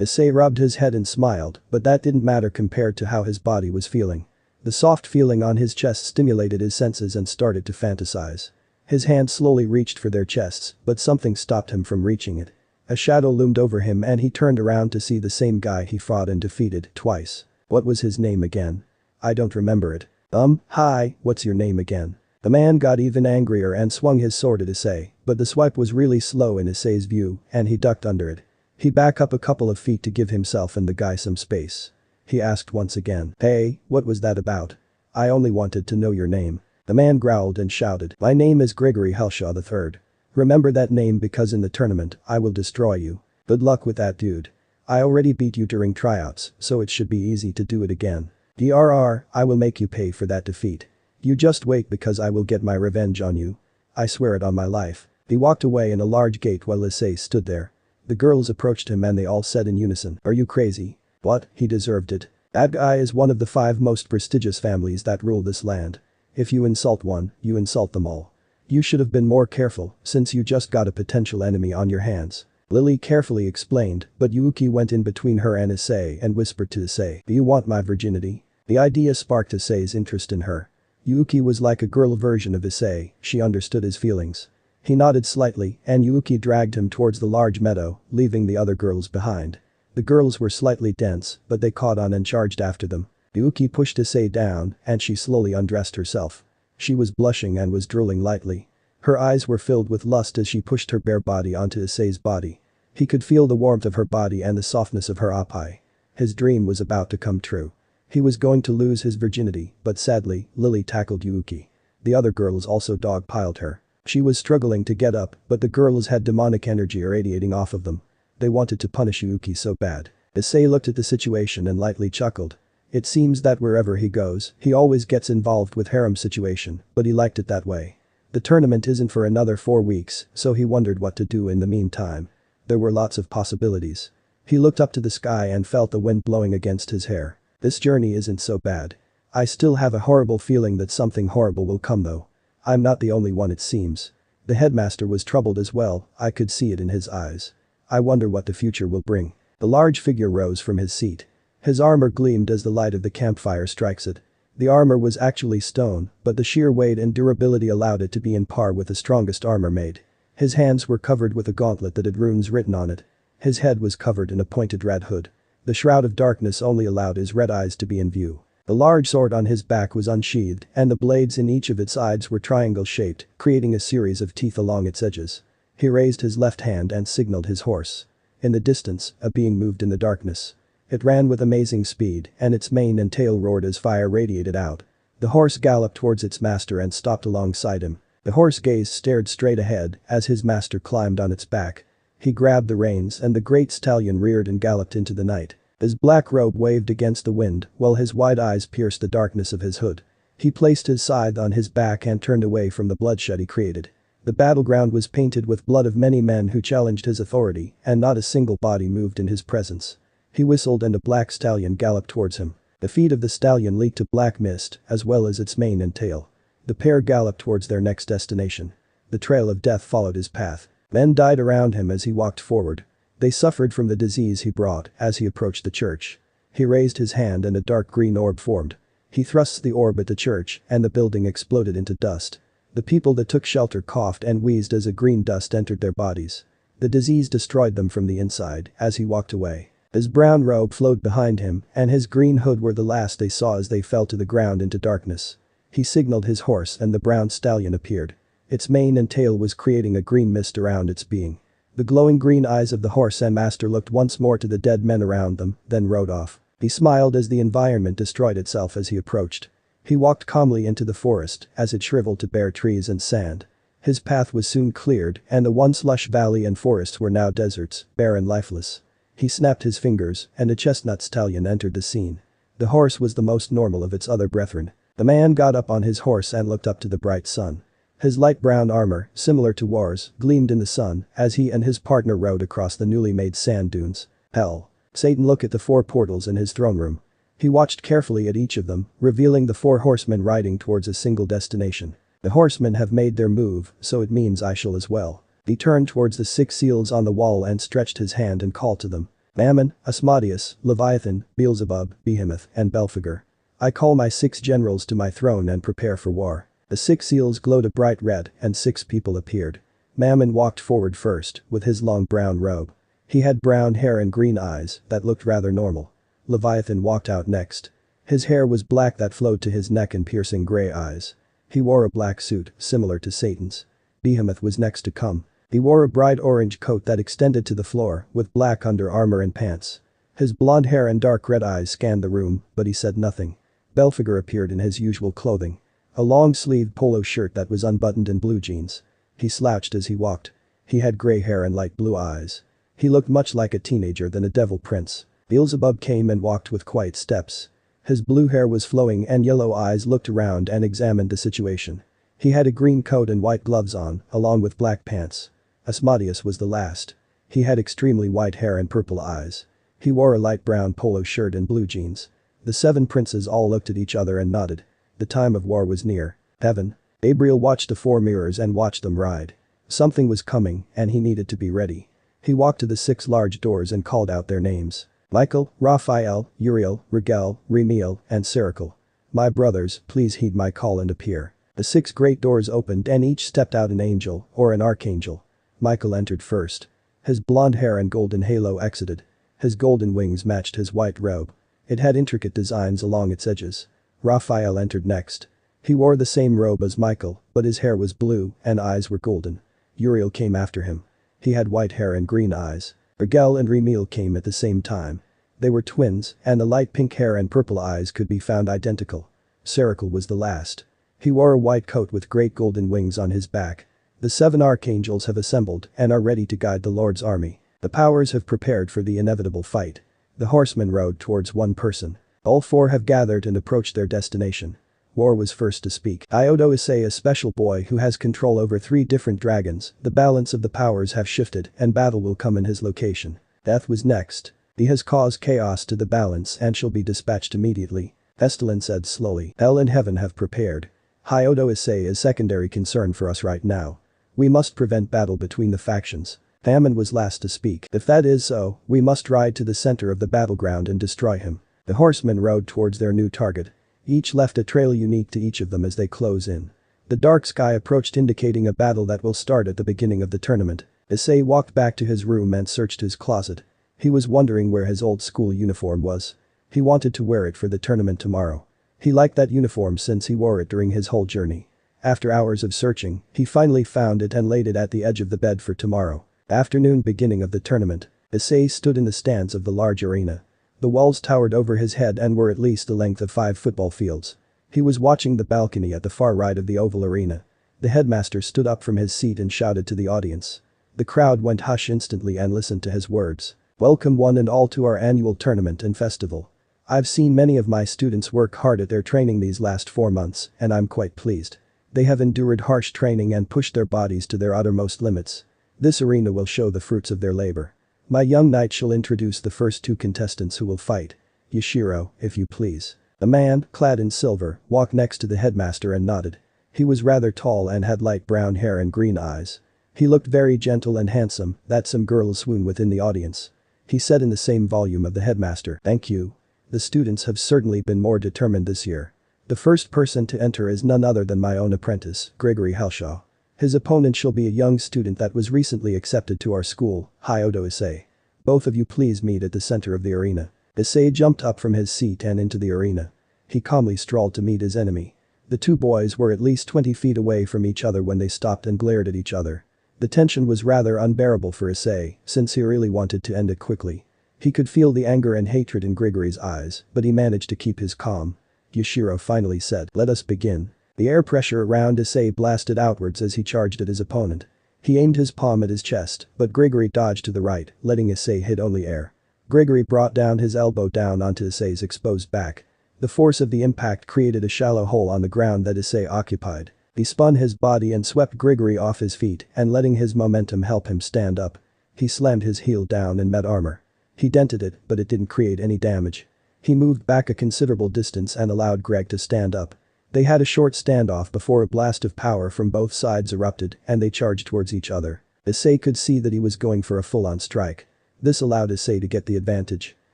Speaker 1: Issei rubbed his head and smiled, but that didn't matter compared to how his body was feeling. The soft feeling on his chest stimulated his senses and started to fantasize. His hand slowly reached for their chests, but something stopped him from reaching it. A shadow loomed over him and he turned around to see the same guy he fought and defeated twice. What was his name again? I don't remember it. Hi, what's your name again? The man got even angrier and swung his sword at Issei, but the swipe was really slow in Issei's view, and he ducked under it. He backed up a couple of feet to give himself and the guy some space. He asked once again, "Hey, what was that about? I only wanted to know your name." The man growled and shouted, "My name is Gregory Helshaw III. Remember that name because in the tournament, I will destroy you. Good luck with that dude. I already beat you during tryouts, so it should be easy to do it again. I will make you pay for that defeat. You just wait because I will get my revenge on you. I swear it on my life." He walked away in a large gate while Issei stood there. The girls approached him and they all said in unison, "Are you crazy?" "What, he deserved it. That guy is one of the 5 most prestigious families that rule this land. If you insult one, you insult them all. You should have been more careful since you just got a potential enemy on your hands." Lily carefully explained, but Yuuki went in between her and Issei and whispered to Issei, "Do you want my virginity?" The idea sparked Issei's interest in her. Yuuki was like a girl version of Issei, she understood his feelings. He nodded slightly and Yuuki dragged him towards the large meadow, leaving the other girls behind. The girls were slightly dense, but they caught on and charged after them. Yuuki pushed Issei down and she slowly undressed herself. She was blushing and was drooling lightly. Her eyes were filled with lust as she pushed her bare body onto Issei's body. He could feel the warmth of her body and the softness of her oppai. His dream was about to come true. He was going to lose his virginity, but sadly, Lily tackled Yuuki. The other girls also dogpiled her. She was struggling to get up, but the girls had demonic energy radiating off of them. They wanted to punish Yuuki so bad. Issei looked at the situation and lightly chuckled. It seems that wherever he goes, he always gets involved with harem situation, but he liked it that way. The tournament isn't for another 4 weeks, so he wondered what to do in the meantime. There were lots of possibilities. He looked up to the sky and felt the wind blowing against his hair. This journey isn't so bad. I still have a horrible feeling that something horrible will come though. I'm not the only one it seems. The headmaster was troubled as well, I could see it in his eyes. I wonder what the future will bring. The large figure rose from his seat. His armor gleamed as the light of the campfire strikes it. The armor was actually stone, but the sheer weight and durability allowed it to be in par with the strongest armor made. His hands were covered with a gauntlet that had runes written on it. His head was covered in a pointed red hood. The shroud of darkness only allowed his red eyes to be in view. The large sword on his back was unsheathed and the blades in each of its sides were triangle-shaped, creating a series of teeth along its edges. He raised his left hand and signaled his horse. In the distance, a being moved in the darkness. It ran with amazing speed and its mane and tail roared as fire radiated out. The horse galloped towards its master and stopped alongside him. The horse gaze stared straight ahead as his master climbed on its back. He grabbed the reins and the great stallion reared and galloped into the night. His black robe waved against the wind while his wide eyes pierced the darkness of his hood. He placed his scythe on his back and turned away from the bloodshed he created. The battleground was painted with blood of many men who challenged his authority and not a single body moved in his presence. He whistled and a black stallion galloped towards him. The feet of the stallion leaked to black mist as well as its mane and tail. The pair galloped towards their next destination. The trail of death followed his path. Men died around him as he walked forward. They suffered from the disease he brought as he approached the church. He raised his hand and a dark green orb formed. He thrust the orb at the church and the building exploded into dust. The people that took shelter coughed and wheezed as a green dust entered their bodies. The disease destroyed them from the inside as he walked away. His brown robe flowed behind him and his green hood were the last they saw as they fell to the ground into darkness. He signaled his horse and the brown stallion appeared. Its mane and tail was creating a green mist around its being. The glowing green eyes of the horse and master looked once more to the dead men around them, then rode off. He smiled as the environment destroyed itself as he approached. He walked calmly into the forest as it shriveled to bare trees and sand. His path was soon cleared and the once lush valley and forests were now deserts, bare and lifeless. He snapped his fingers and a chestnut stallion entered the scene. The horse was the most normal of its other brethren. The man got up on his horse and looked up to the bright sun. His light brown armor, similar to War's, gleamed in the sun as he and his partner rode across the newly made sand dunes. Hell. Satan looked at the 4 portals in his throne room. He watched carefully at each of them, revealing the 4 horsemen riding towards a single destination. The horsemen have made their move, so it means I shall as well. He turned towards the 6 seals on the wall and stretched his hand and called to them. Mammon, Asmodeus, Leviathan, Beelzebub, Behemoth, and Belphegor. I call my 6 generals to my throne and prepare for war. The 6 seals glowed a bright red and 6 people appeared. Mammon walked forward first with his long brown robe. He had brown hair and green eyes that looked rather normal. Leviathan walked out next. His hair was black that flowed to his neck and piercing grey eyes. He wore a black suit, similar to Satan's. Behemoth was next to come. He wore a bright orange coat that extended to the floor, with black under armor and pants. His blonde hair and dark red eyes scanned the room, but he said nothing. Belphegor appeared in his usual clothing. A long-sleeved polo shirt that was unbuttoned and blue jeans. He slouched as he walked. He had grey hair and light blue eyes. He looked much like a teenager than a devil prince. Beelzebub came and walked with quiet steps. His blue hair was flowing and yellow eyes looked around and examined the situation. He had a green coat and white gloves on, along with black pants. Asmodeus was the last. He had extremely white hair and purple eyes. He wore a light brown polo shirt and blue jeans. The 7 princes all looked at each other and nodded. The time of war was near. Heaven. Gabriel watched the 4 mirrors and watched them ride. Something was coming and he needed to be ready. He walked to the 6 large doors and called out their names. Michael, Raphael, Uriel, Rigel, Remiel, and Seracle. My brothers, please heed my call and appear. The 6 great doors opened and each stepped out an angel or an archangel. Michael entered first. His blonde hair and golden halo exited. His golden wings matched his white robe. It had intricate designs along its edges. Raphael entered next. He wore the same robe as Michael, but his hair was blue and eyes were golden. Uriel came after him. He had white hair and green eyes. Rigel and Remiel came at the same time. They were twins, and the light pink hair and purple eyes could be found identical. Seracle was the last. He wore a white coat with great golden wings on his back. The 7 archangels have assembled and are ready to guide the Lord's army. The powers have prepared for the inevitable fight. The horsemen rode towards one person. All 4 have gathered and approached their destination. War was first to speak. Hyoudou Issei, a special boy who has control over 3 different dragons, the balance of the powers have shifted and battle will come in his location. Death was next. He has caused chaos to the balance and shall be dispatched immediately. Estelin said slowly. Hell and heaven have prepared. Hyoudou Issei is secondary concern for us right now. We must prevent battle between the factions. Famine was last to speak. If that is so, we must ride to the center of the battleground and destroy him. The horsemen rode towards their new target. Each left a trail unique to each of them as they close in. The dark sky approached, indicating a battle that will start at the beginning of the tournament. Issei walked back to his room and searched his closet. He was wondering where his old school uniform was. He wanted to wear it for the tournament tomorrow. He liked that uniform since he wore it during his whole journey. After hours of searching, he finally found it and laid it at the edge of the bed for tomorrow. Afternoon beginning of the tournament. Issei stood in the stands of the large arena. The walls towered over his head and were at least the length of 5 football fields. He was watching the balcony at the far right of the oval arena. The headmaster stood up from his seat and shouted to the audience. The crowd went hush instantly and listened to his words. Welcome one and all to our annual tournament and festival. I've seen many of my students work hard at their training these last 4 months and I'm quite pleased. They have endured harsh training and pushed their bodies to their uttermost limits. This arena will show the fruits of their labor. My young knight shall introduce the first 2 contestants who will fight. Yashiro, if you please. A man, clad in silver, walked next to the headmaster and nodded. He was rather tall and had light brown hair and green eyes. He looked very gentle and handsome that some girls swooned within the audience. He said in the same volume of the headmaster, "Thank you. The students have certainly been more determined this year. The first person to enter is none other than my own apprentice, Gregory Helshaw. His opponent shall be a young student that was recently accepted to our school, Hyoudou Issei. Both of you please meet at the center of the arena." Issei jumped up from his seat and into the arena. He calmly strolled to meet his enemy. The 2 boys were at least 20 feet away from each other when they stopped and glared at each other. The tension was rather unbearable for Issei, since he really wanted to end it quickly. He could feel the anger and hatred in Grigory's eyes, but he managed to keep his calm. Yashiro finally said, "Let us begin." The air pressure around Issei blasted outwards as he charged at his opponent. He aimed his palm at his chest, but Grigory dodged to the right, letting Issei hit only air. Grigory brought down his elbow down onto Issei's exposed back. The force of the impact created a shallow hole on the ground that Issei occupied. He spun his body and swept Grigory off his feet and letting his momentum help him stand up. He slammed his heel down and met armor. He dented it, but it didn't create any damage. He moved back a considerable distance and allowed Greg to stand up. They had a short standoff before a blast of power from both sides erupted and they charged towards each other. Issei could see that he was going for a full-on strike. This allowed Issei to get the advantage.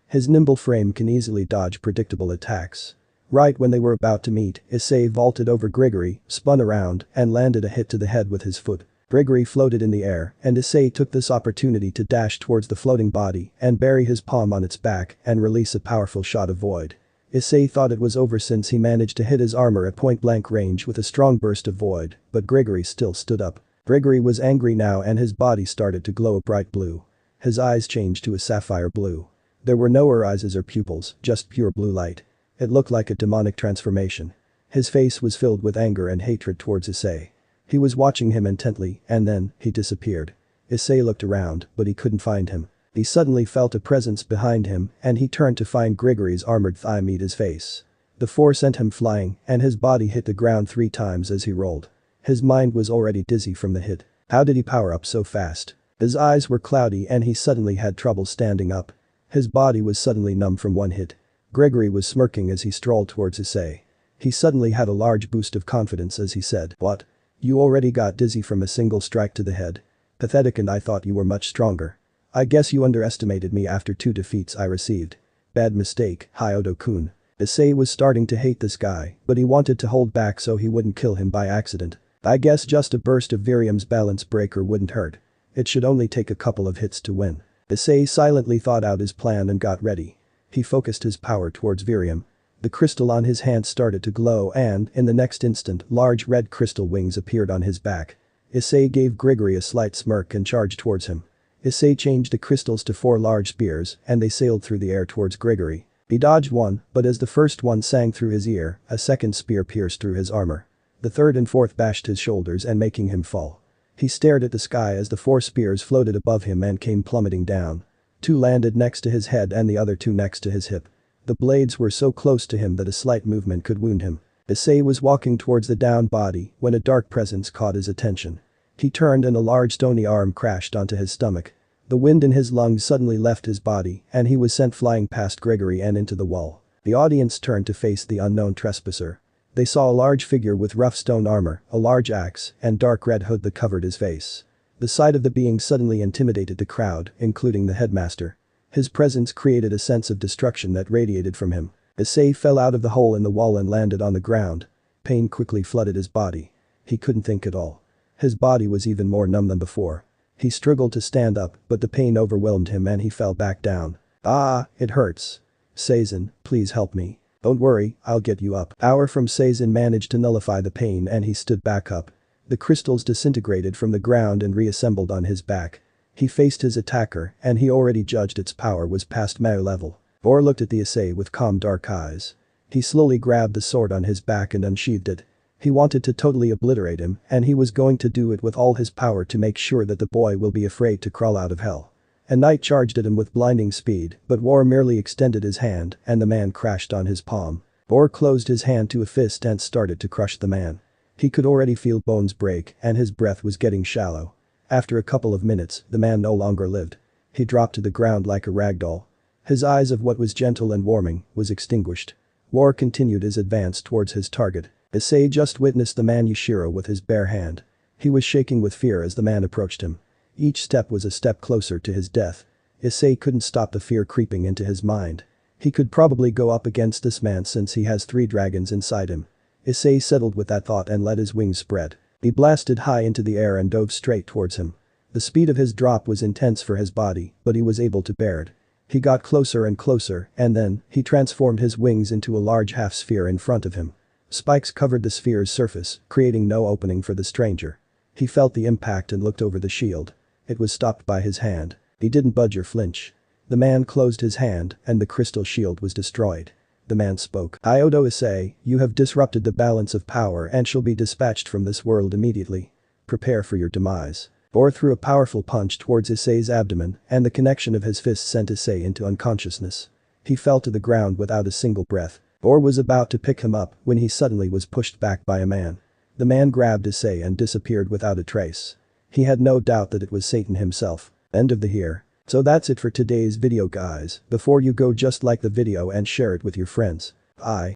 Speaker 1: His nimble frame can easily dodge predictable attacks. Right when they were about to meet, Issei vaulted over Grigory, spun around, and landed a hit to the head with his foot. Grigory floated in the air, and Issei took this opportunity to dash towards the floating body and bury his palm on its back and release a powerful shot of void. Issei thought it was over since he managed to hit his armor at point-blank range with a strong burst of void, but Grigory still stood up. Grigory was angry now and his body started to glow a bright blue. His eyes changed to a sapphire blue. There were no irises or pupils, just pure blue light. It looked like a demonic transformation. His face was filled with anger and hatred towards Issei. He was watching him intently, and then, he disappeared. Issei looked around, but he couldn't find him. He suddenly felt a presence behind him, and he turned to find Grigory's armored thigh meet his face. The force sent him flying, and his body hit the ground 3 times as he rolled. His mind was already dizzy from the hit. How did he power up so fast? His eyes were cloudy and he suddenly had trouble standing up. His body was suddenly numb from one hit. Grigory was smirking as he strolled towards Issei. He suddenly had a large boost of confidence as he said, "What? You already got dizzy from a single strike to the head? Pathetic, and I thought you were much stronger. I guess you underestimated me after 2 defeats I received. Bad mistake, Hyoudou-kun." Issei was starting to hate this guy, but he wanted to hold back so he wouldn't kill him by accident. I guess just a burst of Virium's balance breaker wouldn't hurt. It should only take a couple of hits to win. Issei silently thought out his plan and got ready. He focused his power towards Virium. The crystal on his hand started to glow and, in the next instant, large red crystal wings appeared on his back. Issei gave Grigory a slight smirk and charged towards him. Issei changed the crystals to 4 large spears and they sailed through the air towards Grigory. He dodged one, but as the first one sang through his ear, a second spear pierced through his armor. The third and fourth bashed his shoulders and making him fall. He stared at the sky as the 4 spears floated above him and came plummeting down. 2 landed next to his head and the other 2 next to his hip. The blades were so close to him that a slight movement could wound him. Issei was walking towards the downed body when a dark presence caught his attention. He turned and a large stony arm crashed onto his stomach. The wind in his lungs suddenly left his body and he was sent flying past Grigory and into the wall. The audience turned to face the unknown trespasser. They saw a large figure with rough stone armor, a large axe, and dark red hood that covered his face. The sight of the being suddenly intimidated the crowd, including the headmaster. His presence created a sense of destruction that radiated from him. Issei fell out of the hole in the wall and landed on the ground. Pain quickly flooded his body. He couldn't think at all. His body was even more numb than before. He struggled to stand up, but the pain overwhelmed him and he fell back down. "Ah, it hurts. Seizen, please help me." "Don't worry, I'll get you up." Power from Seizen managed to nullify the pain and he stood back up. The crystals disintegrated from the ground and reassembled on his back. He faced his attacker and he already judged its power was past Mao level. Or looked at the Issei with calm dark eyes. He slowly grabbed the sword on his back and unsheathed it. He wanted to totally obliterate him and he was going to do it with all his power to make sure that the boy will be afraid to crawl out of hell. A knight charged at him with blinding speed, but War merely extended his hand and the man crashed on his palm. War closed his hand to a fist and started to crush the man. He could already feel bones break and his breath was getting shallow. After a couple of minutes, the man no longer lived. He dropped to the ground like a rag doll. His eyes of what was gentle and warming was extinguished. War continued his advance towards his target. Issei just witnessed the man Yashiro with his bare hand. He was shaking with fear as the man approached him. Each step was a step closer to his death. Issei couldn't stop the fear creeping into his mind. He could probably go up against this man since he has 3 dragons inside him. Issei settled with that thought and let his wings spread. He blasted high into the air and dove straight towards him. The speed of his drop was intense for his body, but he was able to bear it. He got closer and closer and then, he transformed his wings into a large half-sphere in front of him. Spikes covered the sphere's surface, creating no opening for the stranger. He felt the impact and looked over the shield. It was stopped by his hand. He didn't budge or flinch. The man closed his hand and the crystal shield was destroyed. The man spoke. "Hyoudou Issei, you have disrupted the balance of power and shall be dispatched from this world immediately. Prepare for your demise." Or threw a powerful punch towards Issei's abdomen and the connection of his fist sent Issei into unconsciousness. He fell to the ground without a single breath. Or was about to pick him up when he suddenly was pushed back by a man. The man grabbed Issei and disappeared without a trace. He had no doubt that it was Satan himself. End of the here. So that's it for today's video guys. Before you go, just like the video and share it with your friends. Bye.